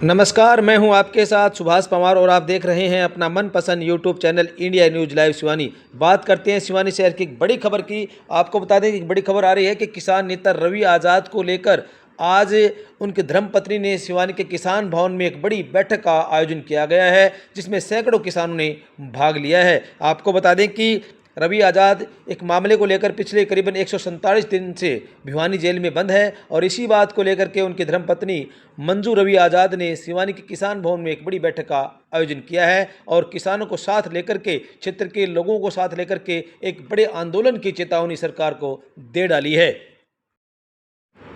नमस्कार, मैं हूं आपके साथ सुभाष पवार और आप देख रहे हैं अपना मनपसंद YouTube channel India news live Siwani. बात करते हैं सिवानी शहर की एक बड़ी खबर की। आपको बता दें कि एक बड़ी खबर आ रही है कि किसान नेता रवि आज़ाद को लेकर आज उनकी धर्मपत्नी ने सिवानी के किसान भवन में एक बड़ी बैठक का आयोजन किया गया है, जिसमें सैकड़ों किसानों ने भाग लिया है। आपको बता दें कि रवि आज़ाद एक मामले को लेकर पिछले करीबन 147 दिन से भिवानी जेल में बंद है और इसी बात को लेकर के उनकी धर्मपत्नी मंजू रवि आज़ाद ने सिवानी के किसान भवन में एक बड़ी बैठक का आयोजन किया है और किसानों को साथ लेकर के, क्षेत्र के लोगों को साथ लेकर के एक बड़े आंदोलन की चेतावनी सरकार को दे डाली है।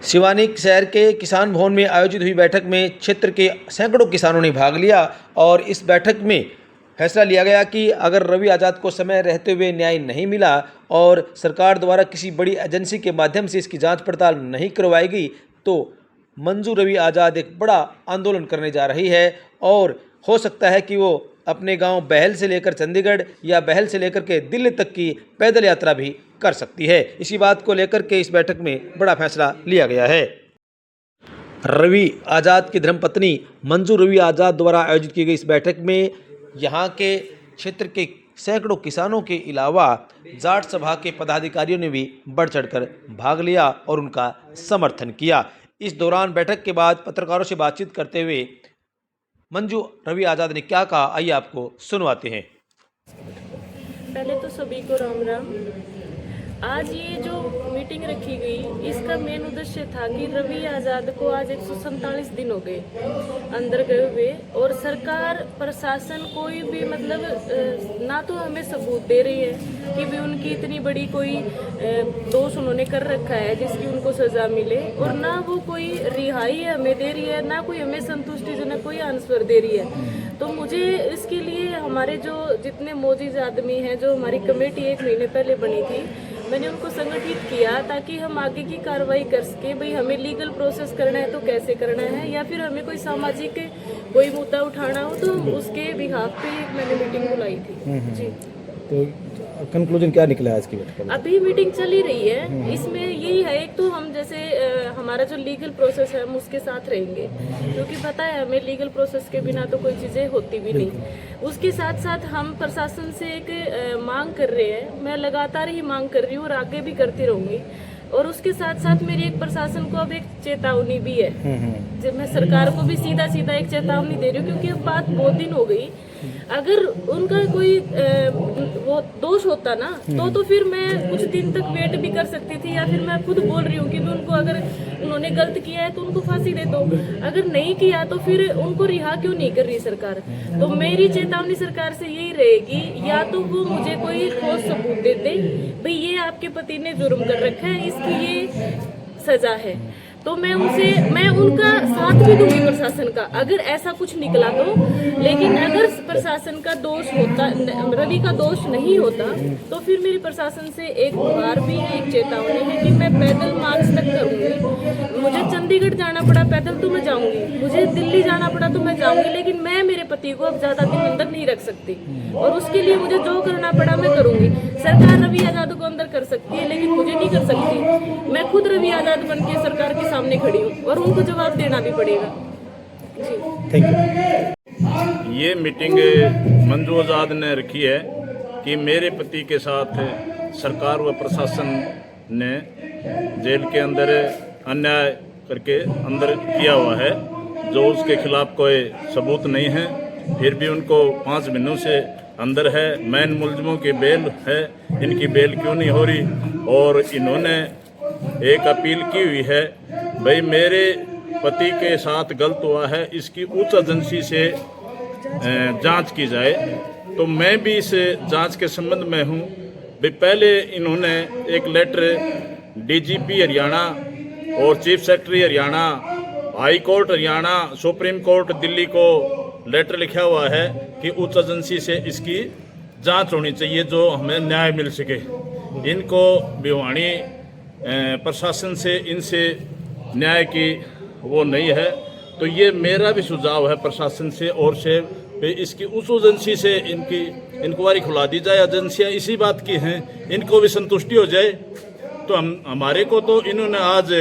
सिवानी शहर के किसान भवन में आयोजित हुई बैठक में क्षेत्र के सैकड़ों किसानों ने भाग लिया और इस बैठक में फैसला लिया गया कि अगर रवि आज़ाद को समय रहते हुए न्याय नहीं मिला और सरकार द्वारा किसी बड़ी एजेंसी के माध्यम से इसकी जांच पड़ताल नहीं करवाएगी तो मंजू रवि आज़ाद एक बड़ा आंदोलन करने जा रही है और हो सकता है कि वो अपने गांव बहल से लेकर चंडीगढ़ या बहल से लेकर के दिल्ली तक की पैदल यात्रा भी कर सकती है। इसी बात को लेकर के इस बैठक में बड़ा फैसला लिया गया है। रवि आज़ाद की धर्मपत्नी मंजू रवि आज़ाद द्वारा आयोजित की गई इस बैठक में यहाँ के क्षेत्र के सैकड़ों किसानों के अलावा जाट सभा के पदाधिकारियों ने भी बढ़ चढ़कर भाग लिया और उनका समर्थन किया। इस दौरान बैठक के बाद पत्रकारों से बातचीत करते हुए मंजू रवि आज़ाद ने क्या कहा, आइए आपको सुनवाते हैं। पहले तो सभी को राम राम। आज ये जो मीटिंग रखी गई इसका मेन उद्देश्य था कि रवि आज़ाद को आज 147 दिन हो गए अंदर गए हुए और सरकार प्रशासन कोई भी मतलब ना तो हमें सबूत दे रही है कि भी उनकी इतनी बड़ी कोई दोष उन्होंने कर रखा है जिसकी उनको सजा मिले और ना वो कोई रिहाई हमें दे रही है, ना कोई हमें संतुष्टिजनक कोई आंसर दे रही है। तो मुझे इसके लिए हमारे जो जितने मौजूद आदमी हैं, जो हमारी कमेटी 1 महीने पहले बनी थी, मैंने उनको संगठित किया ताकि हम आगे की कार्रवाई कर सके। भाई हमें लीगल प्रोसेस करना है तो कैसे करना है, या फिर हमें कोई सामाजिक कोई मुद्दा उठाना हो तो उसके बिहाफ पे मैंने मीटिंग बुलाई थी। जी, तो कंक्लूजन क्या निकला है इसकी बैठक? अभी मीटिंग चल ही रही है। इसमें यही है, एक तो हम जैसे हमारा जो लीगल प्रोसेस है हम उसके साथ रहेंगे, क्योंकि पता है हमें लीगल प्रोसेस के बिना तो कोई चीज़ें होती भी नहीं। उसके साथ साथ हम प्रशासन से एक मांग कर रहे हैं, मैं लगातार ही मांग कर रही हूँ और आगे भी करती रहूँगी। और उसके साथ साथ मेरी एक प्रशासन को अब एक चेतावनी भी है, जब मैं सरकार को भी सीधा सीधा एक चेतावनी दे रही हूँ, क्योंकि अब बात बहुत दिन हो गई। अगर उनका कोई वो दोष होता ना तो फिर मैं कुछ दिन तक वेट भी कर सकती थी, या फिर मैं खुद बोल रही हूँ कि उनको अगर उन्होंने गलत किया है तो उनको फांसी दे दो, अगर नहीं किया तो फिर उनको रिहा क्यों नहीं कर रही सरकार। तो मेरी चेतावनी सरकार से यही रहेगी, या तो वो मुझे कोई ठोस सबूत दे दे, भाई ये आपके पति ने जुर्म कर रखा है, इसकी ये सजा है, तो मैं उनका साथ भी दूंगी प्रशासन का, अगर ऐसा कुछ निकला तो। लेकिन अगर प्रशासन का दोष होता, रवि का दोष नहीं होता, तो फिर मेरी प्रशासन से एक गुहार भी है, एक चेतावनी है कि मैं पैदल मार्च तक करूंगी। मुझे चंडीगढ़ जाना पड़ा पैदल तो मैं जाऊंगी, मुझे दिल्ली जाना पड़ा तो मैं जाऊंगी, लेकिन मैं मेरे पति को अब ज्यादा दिन अंदर नहीं रख सकती और उसके लिए मुझे जो करना पड़ा मैं करूंगी। सरकार रवि आज़ाद को अंदर कर सकती है लेकिन मुझे नहीं कर सकती। मैं खुद रवि आज़ाद बन के सरकार के सामने खड़ी हूँ और उनको जवाब देना भी पड़ेगा। जी, थैंक यू। ये मीटिंग मंजू आज़ाद ने रखी है कि मेरे पति के साथ सरकार व प्रशासन ने जेल के अंदर अन्याय करके अंदर किया हुआ है, जो उसके खिलाफ कोई सबूत नहीं है, फिर भी उनको 5 महीनों से अंदर है। मैन मुलजमों की बेल है, इनकी बेल क्यों नहीं हो रही? और इन्होंने एक अपील की हुई है, भाई मेरे पति के साथ गलत हुआ है, इसकी उच्च एजेंसी से जांच की जाए। तो मैं भी इस जांच के संबंध में हूं। भाई पहले इन्होंने एक लेटर डीजीपी हरियाणा और chief secretary Haryana, high court Haryana, supreme court Delhi को लेटर लिखा हुआ है कि उच्च एजेंसी से इसकी जांच होनी चाहिए, जो हमें न्याय मिल सके। इनको भिवानी प्रशासन से इनसे न्याय की वो नहीं है, तो ये मेरा भी सुझाव है प्रशासन से और से इसकी उस एजेंसी से इनकी इंक्वायरी खुला दी जाए। एजेंसियां इसी बात की हैं, इनको भी संतुष्टि हो जाए। तो हमारे को तो इन्होंने आज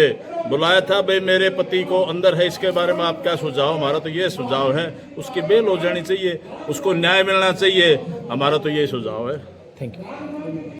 बुलाया था, भाई मेरे पति को अंदर है, इसके बारे में आप क्या सुझाव? हमारा तो ये सुझाव है उसकी बेल हो जानी चाहिए, उसको न्याय मिलना चाहिए, हमारा तो ये सुझाव है। Thank you.